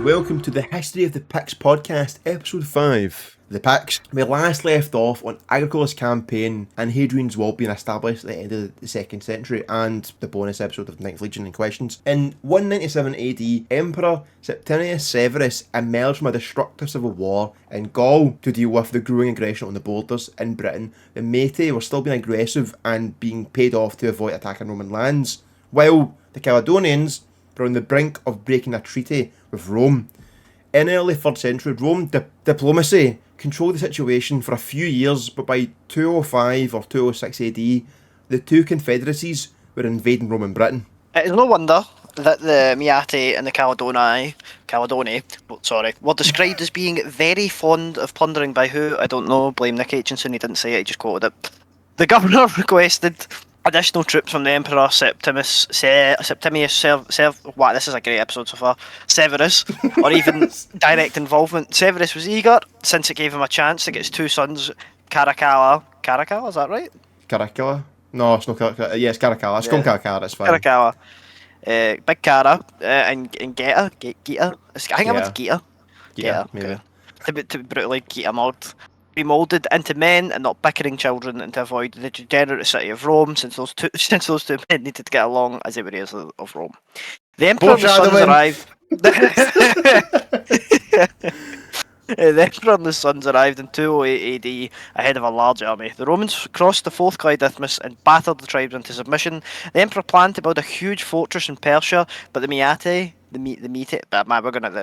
welcome to the History of the Picts podcast, episode 5. The Picts. We last left off on Agricola's campaign and Hadrian's Wall being established at the end of the 2nd century, and the bonus episode of the 9th Legion and questions. In 197 AD, Emperor Septimius Severus emerged from a destructive civil war in Gaul to deal with the growing aggression on the borders in Britain. The Metae were still being aggressive and being paid off to avoid attacking Roman lands, while the Caledonians were on the brink of breaking a treaty with Rome. In early 3rd century, Rome diplomacy controlled the situation for a few years, but by 205 or 206 AD, the two confederacies were invading Roman Britain. It is no wonder that the Meatai and the Caledoni were described as being very fond of plundering by who? I don't know, blame Nick Aitchison, he didn't say it, he just quoted it. The governor requested additional troops from the Emperor Septimius wow, this is a great episode so far, Severus, or even direct involvement. Severus was eager, since it gave him a chance to get his two sons, Caracalla, is that right? Caracalla? No, it's not Caracalla. Yeah, it's Caracalla. It's called Caracalla, it's fine. Caracalla. Big Cara, and Geta. I think it's Geta. Yeah, maybe. Okay. To be brutally Geta modded. Be moulded into men and not bickering children, and to avoid the degenerate city of Rome, since those two men needed to get along as they were heirs of Rome. The Emperor and his sons arrived. The Emperor and his sons arrived in 208 AD ahead of a large army. The Romans crossed the Fourth Clyde Isthmus and battered the tribes into submission. The Emperor planned to build a huge fortress in Persia, but the Meatai, man,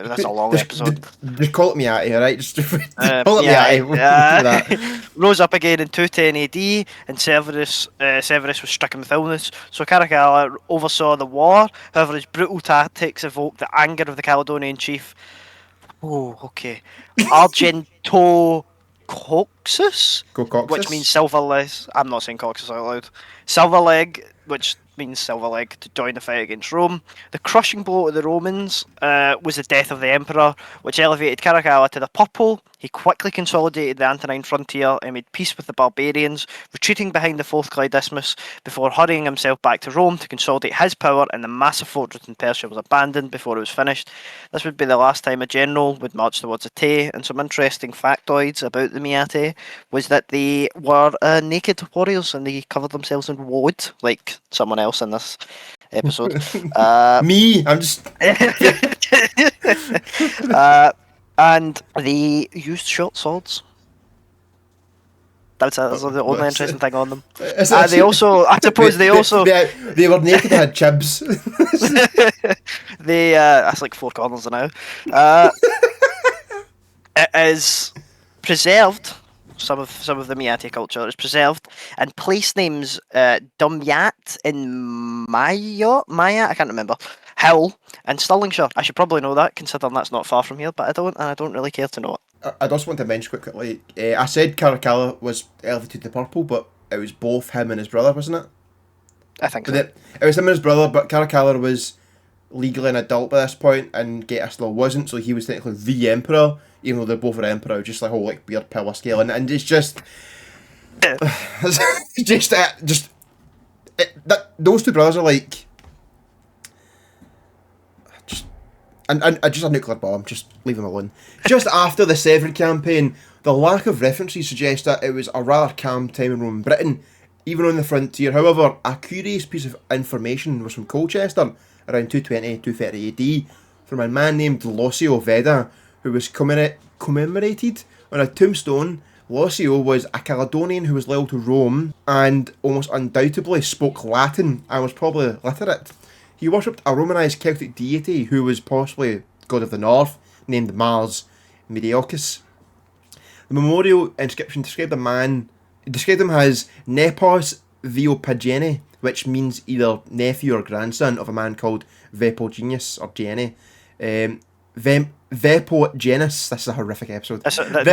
that's a long episode. Just call it Meatai, alright? Just call it Meatai. Rose up again in 210 AD, and Severus was stricken with illness, so Caracalla oversaw the war. However, his brutal tactics evoked the anger of the Caledonian chief. Oh, okay. Argentocoxus, which means silver leg. I'm not saying Coxus out loud. Silver leg, which means silver leg, to join the fight against Rome. The crushing blow to the Romans was the death of the emperor, which elevated Caracalla to the purple. He quickly consolidated the Antonine frontier and made peace with the barbarians, retreating behind the Fourth Clyde Isthmus before hurrying himself back to Rome to consolidate his power, and the massive fortress in Persia was abandoned before it was finished. This would be the last time a general would march towards a Tay, and some interesting factoids about the Meatai was that they were naked warriors and they covered themselves in woad, like someone else in this episode. Me? I'm just... and they used short swords. That's the only interesting thing on them. They also, I suppose, they were naked and had chibs. That's like 4 corners now. It is preserved. Some of the Meatai culture is preserved, and place names Dumyat in Maya, I can't remember, Hill and Stirlingshire. I should probably know that, considering that's not far from here, but I don't really care to know it. I just want to mention quickly, I said Caracalla was elevated to purple, but it was both him and his brother, wasn't it? I think so. It was him and his brother, but Caracalla was legally an adult by this point, and Geta still wasn't, so he was technically the emperor, even though they're both an emperor, just like whole like weird power scale, and it's just, those two brothers are like, and just a nuclear bomb. Just leave them alone. Just after the Severan campaign, the lack of references suggests that it was a rather calm time in Roman Britain, even on the frontier. However, a curious piece of information was from Colchester around 220-230 AD from a man named Locio Veda, who was commemorated on a tombstone. Locio was a Caledonian who was loyal to Rome and almost undoubtedly spoke Latin and was probably literate. He worshipped a Romanised Celtic deity who was possibly god of the north, named Mars Mediocus. The memorial inscription described him as Nepos Theopagene, which means either nephew or grandson of a man called Vepogenus or Gene. Vepogenus. This is a horrific episode. I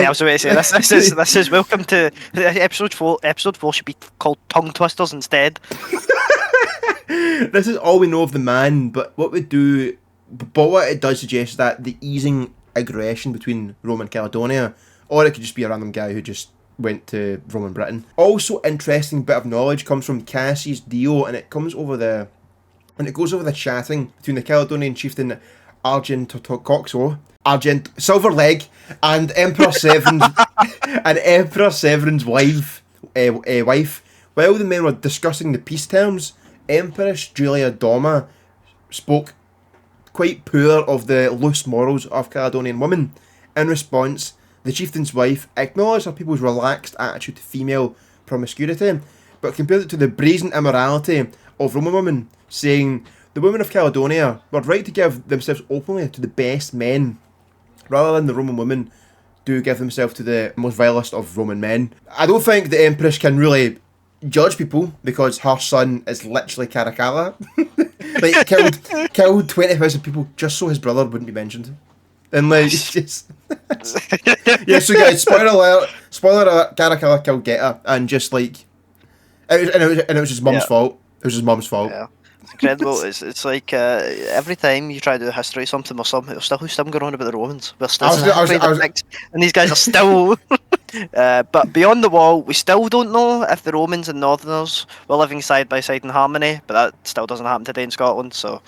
was about to say this is welcome to episode 4. Episode 4 should be called Tongue Twisters instead. This is all we know of the man, but what it does suggest is that the easing aggression between Rome and Caledonia, or it could just be a random guy who just went to Roman Britain. Also, interesting bit of knowledge comes from Cassius Dio, and it goes over the chatting between the Caledonian chieftain Silver Leg, and Emperor Severin's wife. While the men were discussing the peace terms, Empress Julia Doma spoke quite poor of the loose morals of Caledonian women. In response, the chieftain's wife acknowledged her people's relaxed attitude to female promiscuity, but compared it to the brazen immorality of Roman women, saying the women of Caledonia were right to give themselves openly to the best men, rather than the Roman women do give themselves to the most vilest of Roman men. I don't think the Empress can really judge people because her son is literally Caracalla. Like, killed 20,000 people just so his brother wouldn't be mentioned. And like, it's just... Yeah, so guys, spoiler alert, Caracalla killed Geta, and just like... It was his mum's fault. It was his mum's fault. Yeah. It's incredible. It's like every time you try to do history, something or something, who's still going on about the Romans. We're still and these guys are still... but beyond the wall, we still don't know if the Romans and Northerners were living side by side in harmony, but that still doesn't happen today in Scotland. So,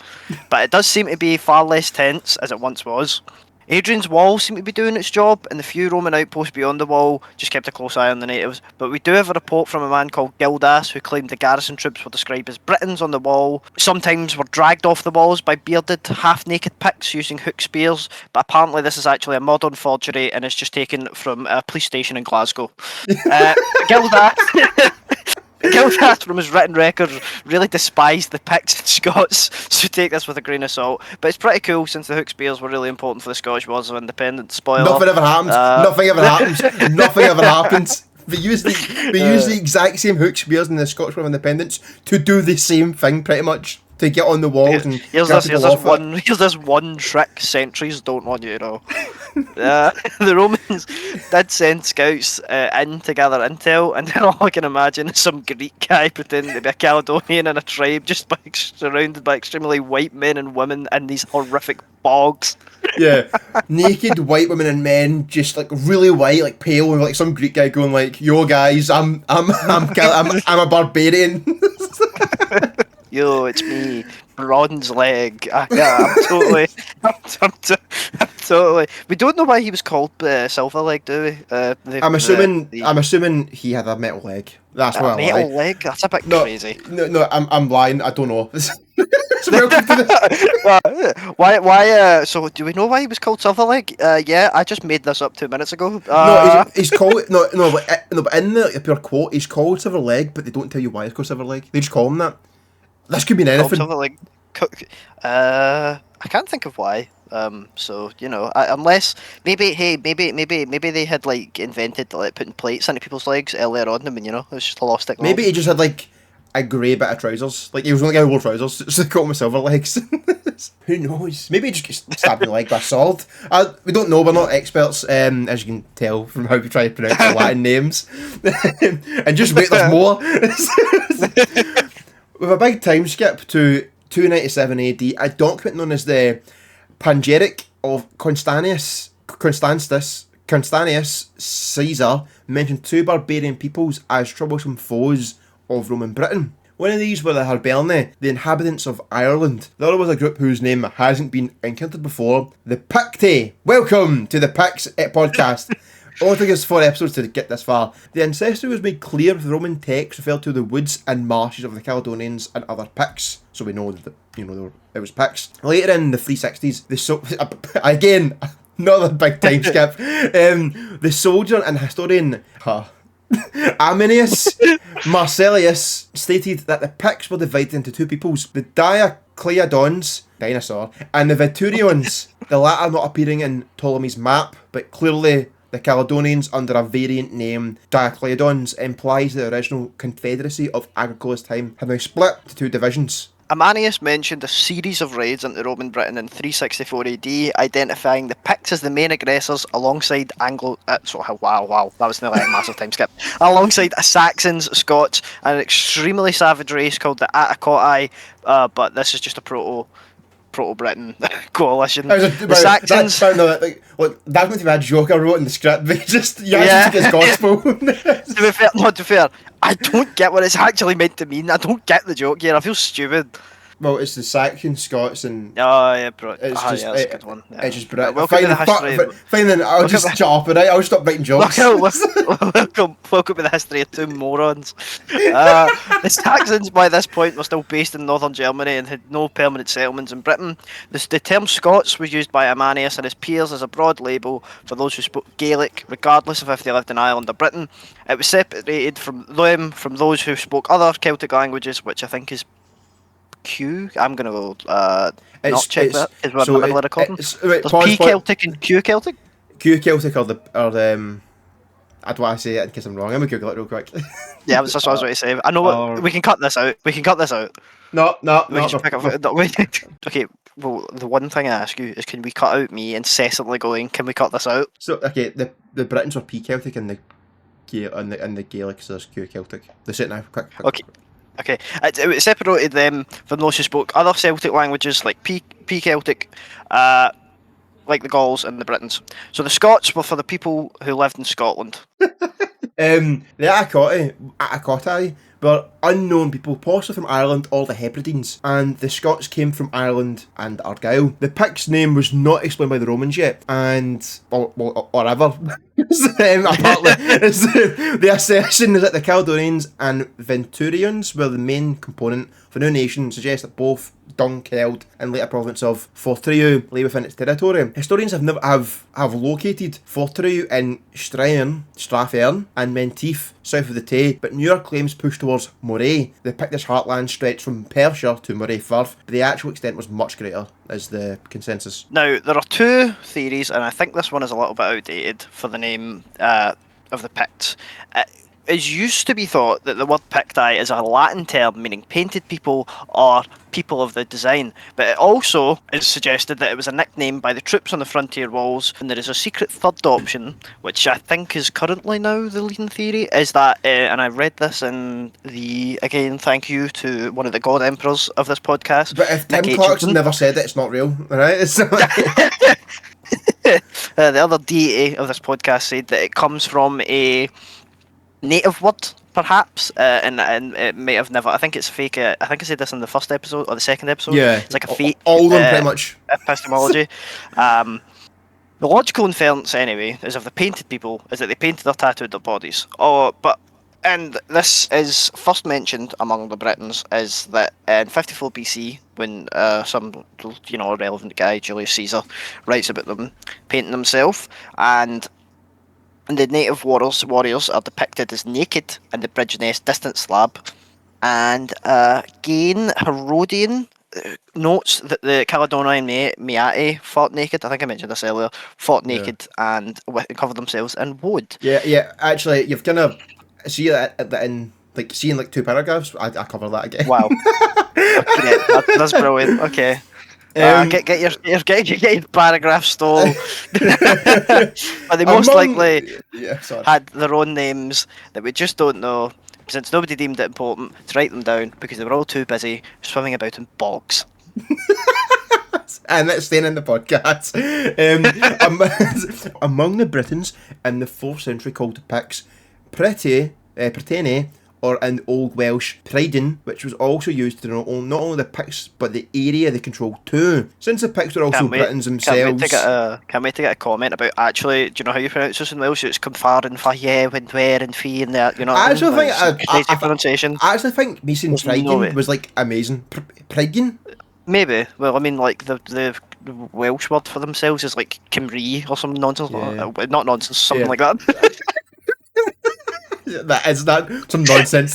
but it does seem to be far less tense as it once was. Hadrian's Wall seemed to be doing its job, and the few Roman outposts beyond the wall just kept a close eye on the natives. But we do have a report from a man called Gildas who claimed the garrison troops were described as Britons on the wall. Sometimes were dragged off the walls by bearded, half-naked Picts using hook spears, but apparently this is actually a modern forgery and it's just taken from a police station in Glasgow. Gildas, from his written record, really despised the Picts and Scots, so take this with a grain of salt. But it's pretty cool since the hook spears were really important for the Scottish Wars of Independence. Spoiler. Nothing ever happens. Nothing ever happens. Nothing ever happens. They use the exact same hook spears in the Scottish War of Independence to do the same thing, pretty much. To get on the walls and here's this one trick sentries don't want you to know. The Romans did send scouts in to gather intel, and then all I can imagine is some Greek guy pretending to be a Caledonian in a tribe just surrounded by extremely white men and women in these horrific bogs. Yeah, naked white women and men, just like really white, like pale, and like some Greek guy going like, "Yo guys, I'm a barbarian." Yo, it's me, Bronze Leg. Yeah, I'm totally. We don't know why he was called Silver Leg, do we? I'm assuming he had a metal leg. That's why. Metal leg? That's a bit crazy. No, I'm lying. I don't know. Why? So, do we know why he was called Silver Leg? Yeah, I just made this up 2 minutes ago. No, he's called but in the pure quote, he's called Silver Leg, but they don't tell you why he's called Silver Leg. They just call him that. This could mean anything. I can't think of why. So unless maybe they had like invented like putting plates into people's legs earlier on, and it was just a lost technology. Maybe he just had like a grey bit of trousers. Like he was only guy who wore trousers, so they called him Silver Legs. Who knows? Maybe he just gets stabbed in the leg by a sword. We don't know. We're not experts, as you can tell from how we try to pronounce the Latin names. And just wait, there's more. With a big time skip to 297 AD, a document known as the Panegyric of Constantius Caesar mentioned two barbarian peoples as troublesome foes of Roman Britain. One of these were the Hiberni, the inhabitants of Ireland. The other was a group whose name hasn't been encountered before, the Picts. Welcome to the Picts podcast. It only took us 4 episodes to get this far. The ancestry was made clear with Roman texts referred to the woods and marshes of the Caledonians and other Picts, so we know that it was Picts. Later in the 360s, again, another big time skip. The soldier and historian Aminius Marcellius stated that the Picts were divided into two peoples: the Diocleodons, dinosaur, and the Viturions. The latter not appearing in Ptolemy's map, but clearly the Caledonians, under a variant name Diocleodons, implies the original confederacy of Agricola's time had now split to two divisions. Amanius mentioned a series of raids into Roman Britain in 364 AD, identifying the Picts as the main aggressors alongside wow, that was nearly a massive time skip. Alongside Saxons, Scots, and an extremely savage race called the Atticotti, but this is just a Proto-Britain coalition. Saxons. That's meant to be a joke I wrote in the script, but just took his gospel. To be fair, I don't get what it's actually meant to mean. I don't get the joke here. I feel stupid. Well, it's the Saxon, Scots, and Oh yeah, bro. it's just Yeah, that's a good one. Yeah. it's just British. Welcome to the history. I'll just shut up, right? I'll stop writing jokes. Welcome to the history of two morons. The Saxons by this point were still based in northern Germany and had no permanent settlements in Britain. The term Scots was used by Amanius and his peers as a broad label for those who spoke Gaelic, regardless of if they lived in Ireland or Britain. It was separated from those who spoke other Celtic languages, which I think is Q. I'm going to not check that because we're in the middle of recording. There's P Celtic and Q Celtic? Q Celtic are the I don't want to say it in case I'm wrong. I'm going to Google it real quick. Yeah, that's what I was going to say. I know we can cut this out. No. Okay, well, the one thing I ask you is, can we cut out me incessantly going, can we cut this out? So, okay, the Britons were P Celtic and the Gaelic, so there's Q Celtic. That's it now, quick. Okay. It separated them from those who spoke other Celtic languages like P Celtic, like the Gauls and the Britons. So the Scots were for the people who lived in Scotland. The Atacoti were unknown people, possibly from Ireland or the Hebrides, and the Scots came from Ireland and Argyll. The Picts name was not explained by the Romans yet, or ever. Apparently, the assertion is that the Caledonians and Venturians were the main component for the new nation, suggests that both Dunkeld and later province of Fortriu lay within its territory. Historians have located Fortriu in Strathearn and Menteith, south of the Tay, but newer claims push towards Moray. The Pictish heartland stretched from Perthshire to Moray Firth, but the actual extent was much greater, is the consensus. Now, there are two theories, and I think this one is a little bit outdated for the name of the Picts. It used to be thought that the word Picti is a Latin term meaning painted people or people of the design, but it also is suggested that it was a nickname by the troops on the frontier walls, and there is a secret third option, which I think is currently now the leading theory, is that, and I read this in again, thank you to one of the god emperors of this podcast. But if Tim Clarkson never said it, it's not real, alright? The other deity of this podcast said that it comes from a native word, perhaps, and it may have never. I think it's fake. I think I said this in the first episode or the second episode. Yeah, it's like a fake. All of them, pretty much. Epistemology. The logical inference, anyway, is of the painted people is that they painted or tattooed their bodies. And this is first mentioned among the Britons is that in 54 BC, when some relevant guy, Julius Caesar, writes about them painting themselves, and the native warriors are depicted as naked in the bridge nest distant slab, and Gain Herodian notes that the Caledonian Meati fought naked. I think I mentioned this earlier. Fought naked and covered themselves in wood. Yeah. Actually, you've kind of see that in seeing two paragraphs. I cover that again. Wow. Okay, that's brilliant. Okay. Get your paragraph stole. But they most likely had their own names that we just don't know, since nobody deemed it important to write them down because they were all too busy swimming about in bogs. And that's staying in the podcast. Among the Britons in the 4th century called Picts, Prytaini, or in Old Welsh, Prydain, which was also used to not only the Picts, but the area they controlled too. Since the Picts were also Britons themselves... Can't wait to get a comment about, actually, do you know how you pronounce this in Welsh? It's Cymfarin, Faye, and Where, and Fee, and that, you know. I actually pronunciation. I actually think me saying Prydain was, amazing. Prydain? Maybe. Well, I mean, the Welsh word for themselves is, Cymru, or some nonsense. Yeah. Not nonsense, something like that. That is not some nonsense.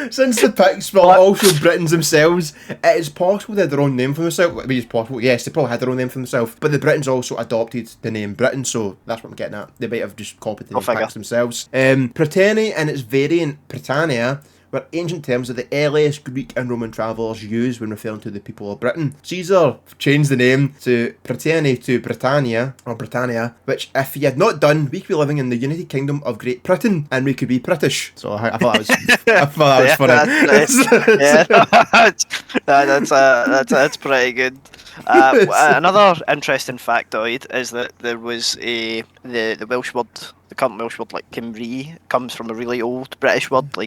Since the Picts were also Britons themselves, it is possible they had their own name for themselves. I mean, it's possible, yes, they probably had their own name for themselves, but the Britons also adopted the name Britain, so that's what I'm getting at. They might have just copied the name Picts themselves. Prytaini and its variant Britannia were ancient terms that the earliest Greek and Roman travellers used when referring to the people of Britain. Caesar changed the name to Prytaini to Britannia, which if he had not done, we could be living in the United Kingdom of Great Britain, and we could be British. So I thought that was, funny. That's pretty good. Another interesting factoid is that there was the Welsh word, the current Welsh word, Cymru, comes from a really old British word,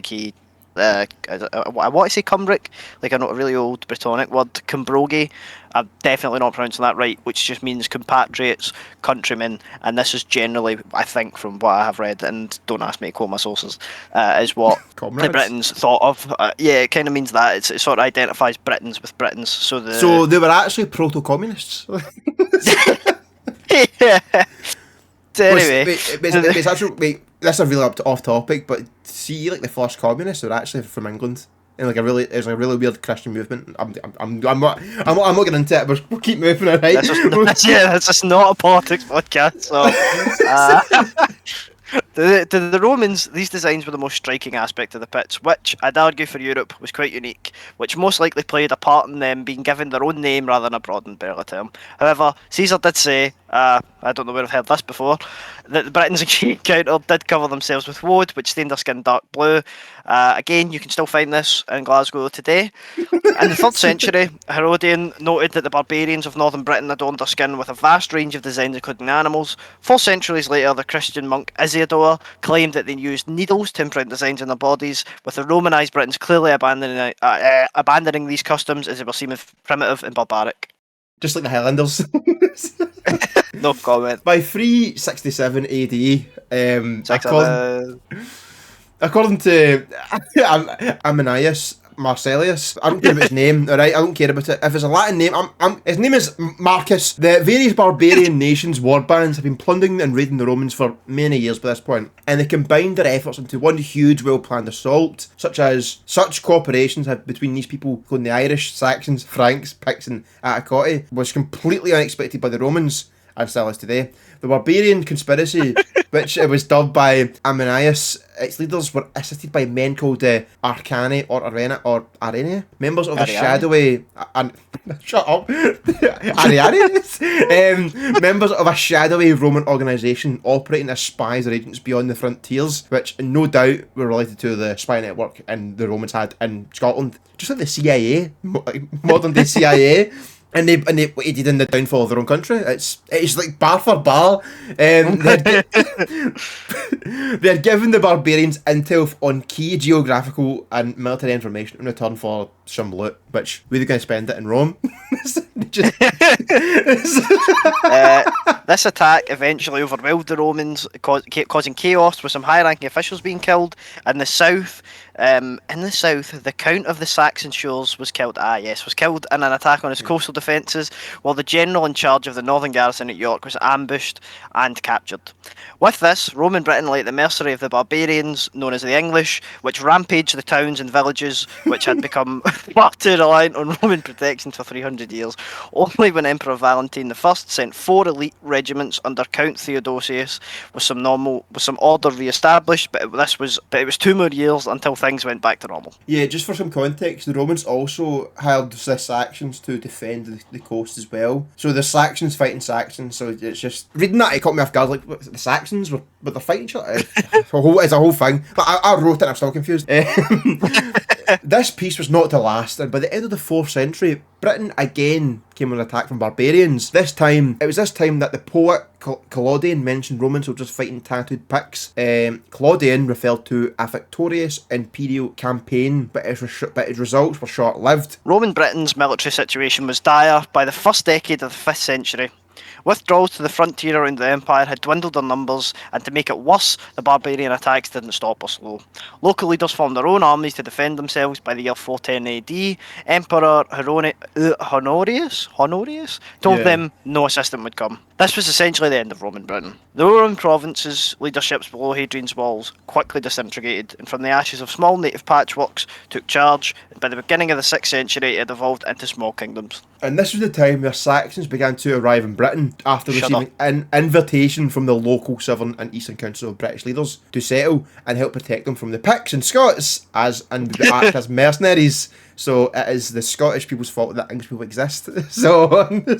I want to say Cumbric, like a really old Brittonic word, Cumbrogi. I'm definitely not pronouncing that right, which just means compatriots, countrymen, and this is generally, I think, from what I have read, and don't ask me to quote my sources, is what the Britons thought of. Yeah, it kind of means that. It sort of identifies Britons with Britons. So they were actually proto-communists. Yeah. Anyway, it's actually, this is really off topic, but see, like the first communists were actually from England, and like it's a really weird Christian movement. I'm not getting into it, but we'll keep moving, alright? That's just not a politics podcast. So, to the Romans, these designs were the most striking aspect of the Picts, which I'd argue for Europe was quite unique, which most likely played a part in them being given their own name rather than a broad umbrella term. However, Caesar did say, I don't know where I've heard this before, that the Britons he encountered did cover themselves with woad, which stained their skin dark blue. Again, you can still find this in Glasgow today. In the 3rd century, Herodian noted that the barbarians of northern Britain adorned their skin with a vast range of designs including animals. 4 centuries later, the Christian monk Isidore claimed that they used needles to imprint designs on their bodies, with the Romanised Britons clearly abandoning these customs as they were seen as primitive and barbaric. Just like the Highlanders. No comment. By 367 AD, according to Ammianus Marcellius, I don't care about his name, alright? I don't care about it. If it's a Latin name, his name is Marcus. The various barbarian nations' war bands have been plundering and raiding the Romans for many years by this point, and they combined their efforts into one huge, well-planned assault. Such cooperations between these people, including the Irish, Saxons, Franks, Picts, and Atticotti, was completely unexpected by the Romans, and still is today. The barbarian conspiracy, which it was dubbed by Ammianus, its leaders were assisted by men called Arcani or Arena, members of a shadowy... shut up! Ariani? Members of a shadowy Roman organisation operating as spies or agents beyond the frontiers, which no doubt were related to the spy network the Romans had in Scotland. Just like the CIA, modern day CIA. And they aided in the downfall of their own country. It's like bar for bar. They had given the barbarians intel on key geographical and military information in return for some loot, which we were going to spend it in Rome. This attack eventually overwhelmed the Romans, causing chaos with some high-ranking officials being killed. In the south, the Count of the Saxon Shores was killed. Was killed in an attack on his coastal defences, while the general in charge of the northern garrison at York was ambushed and captured. With this, Roman Britain lay at the mercy of the barbarians, known as the English, which rampaged the towns and villages, which had become far too reliant on Roman protection for 300 years. Only when Emperor Valentine I sent 4 elite regiments under Count Theodosius was some order re-established, but it was 2 more years until things went back to normal. Yeah, just for some context, the Romans also hired the Saxons to defend the coast as well. So the Saxons fighting Saxons, so it's just... Reading that, it caught me off guard, like, the Saxons were they're fighting each other. It's a whole thing. But I wrote it and I'm still confused. This peace was not to last, and by the end of the 4th century, Britain again came on attack from barbarians. It was this time that the poet Claudian mentioned Romans were just fighting tattooed Picts. Claudian referred to a victorious imperial campaign, but its results were short-lived. Roman Britain's military situation was dire by the first decade of the 5th century. Withdrawals to the frontier around the empire had dwindled their numbers, and to make it worse, the barbarian attacks didn't stop or slow. Local leaders formed their own armies to defend themselves. By the year 410 AD, Emperor Honorius told them no assistance would come. This was essentially the end of Roman Britain. The Roman provinces' leaderships below Hadrian's walls quickly disintegrated, and from the ashes of small native patchworks took charge, and by the beginning of the 6th century it evolved into small kingdoms. And this was the time where Saxons began to arrive in Britain after receiving an invitation from the local Southern and Eastern Council of British leaders to settle and help protect them from the Picts and Scots and act as mercenaries. So it is the Scottish people's fault that English people exist. So the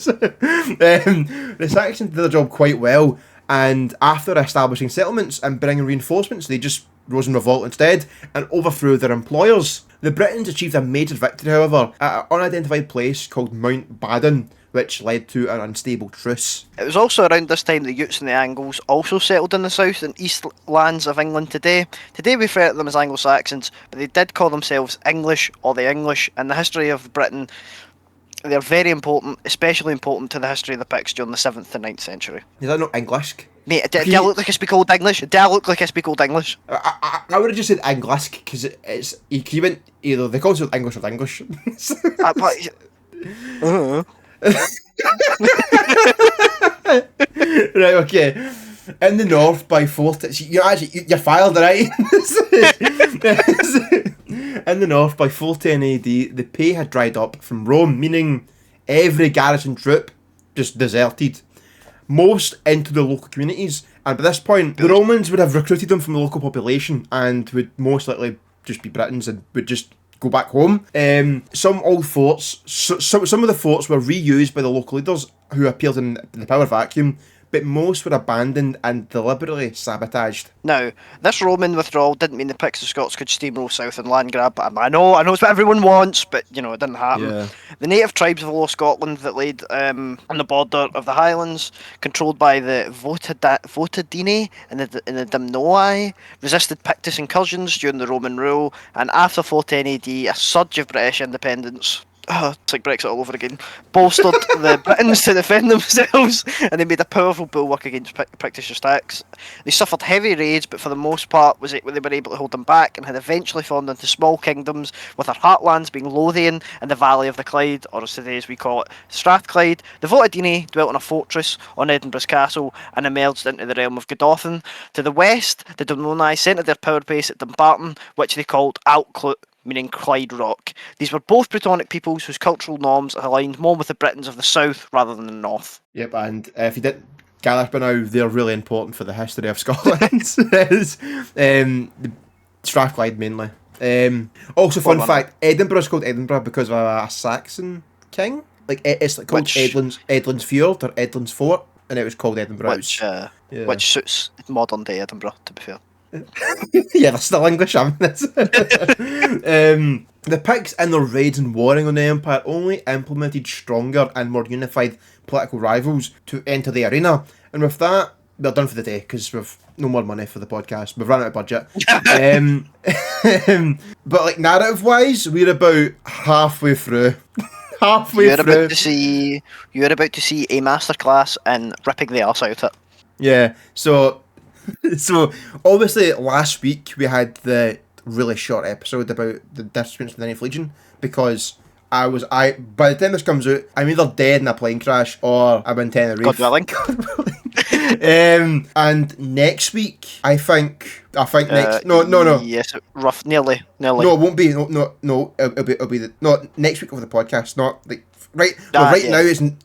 Saxons did their job quite well, And after establishing settlements and bringing reinforcements, they just rose in revolt instead and overthrew their employers. The Britons achieved a major victory, however, at an unidentified place called Mount Badon, which led to an unstable truce. It was also around this time the Utes and the Angles also settled in the south and east lands of England today. Today we refer to them as Anglo-Saxons, but they did call themselves English or the English. In the history of Britain, they're very important, especially important to the history of the Picts during the 7th to 9th century. Is that not English? Mate, do I look like I speak Old English? Do I look like I speak Old English? I would have just said English, because it's equivalent, either they call it English or English. Right, okay. In the north by 14... You're filed, right? In the north by 410 AD, the pay had dried up from Rome, meaning every garrison troop just deserted. Most into the local communities, and by this point, the Romans would have recruited them from the local population and would most likely just be Britons and would just go back home. Some old forts, some of the forts were reused by the local leaders who appeared in the power vacuum, but most were abandoned and deliberately sabotaged. Now, this Roman withdrawal didn't mean the Picts of Scots could steamroll south and land grab. I know it's what everyone wants, but it didn't happen. Yeah. The native tribes of Lower Scotland that laid on the border of the Highlands, controlled by the Votadini and the Dimnoi, resisted Pictish incursions during the Roman rule, and after 410 AD, a surge of British independence. It's like Brexit all over again. Bolstered the Britons to defend themselves, and they made a powerful bulwark against Pictish attacks. They suffered heavy raids, but for the most part they were able to hold them back and had eventually formed into small kingdoms, with their heartlands being Lothian and the Valley of the Clyde, or as today as we call it, Strathclyde. The Votadini dwelt in a fortress on Edinburgh's castle and emerged into the realm of Godolphin. To the west, the Dimnoi centred their power base at Dumbarton, which they called Altclut, meaning Clyde Rock. These were both Brittonic peoples whose cultural norms aligned more with the Britons of the south rather than the north. Yep, and if you didn't gather by now, they're really important for the history of Scotland. Strathclyde mainly. Also, fun fact, Edinburgh is called Edinburgh because of a Saxon king. It's called Edlin's Fjord or Edlin's Fort, and it was called Edinburgh. Which suits modern day Edinburgh, to be fair. Yeah, they're still English, haven't they? The Picts in their raids and warring on the Empire only implemented stronger and more unified political rivals to enter the arena. And with that, we're done for the day, because we've no more money for the podcast. We've run out of budget. But narrative-wise, we're about halfway through. You're about to see a masterclass in ripping the arse out of it. Yeah, so obviously last week we had the really short episode about the distribution of the Ninth Legion, because by the time this comes out, I'm either dead in a plane crash or I'm in Tenerife. God willing. And next week, I think next no. Yes, nearly. No, it won't be. No. It'll be next week over the podcast. Not like right. Now it's in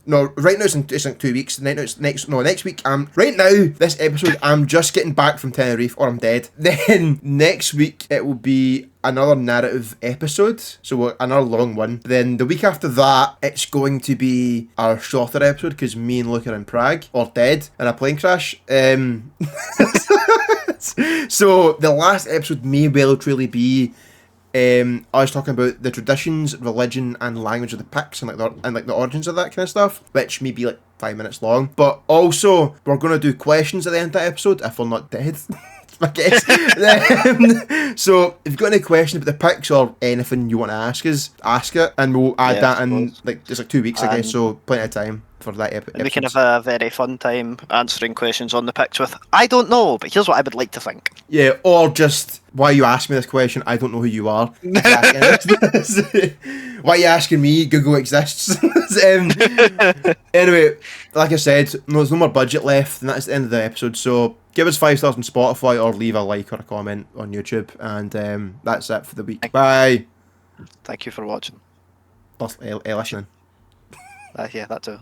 2 weeks. Next week. Right now this episode, I'm just getting back from Tenerife or I'm dead. Then next week it will be another narrative episode, so another long one. Then the week after that, it's going to be our shorter episode because me and Luke are in Prague or dead in a plane crash. So the last episode may well truly be us talking about the traditions, religion, and language of the Picts and the origins of that kind of stuff, which may be 5 minutes long. But also we're going to do questions at the end of that episode if we're not dead. I guess. So if you've got any question about the Picts or anything you want to ask us, ask it, and we'll add that in just 2 weeks, I guess. So plenty of time for that episode. We can have a very fun time answering questions on the Picts with I don't know, but here's what I would like to think. Yeah, or just why you ask me this question? I don't know who you are. Why are you asking me? Google exists. Anyway, like I said, there's no more budget left, and that's the end of the episode. So give us 5 stars on Spotify or leave a like or a comment on YouTube, and that's it for the week. Bye. Thank you for watching. Listening. Yeah, that too.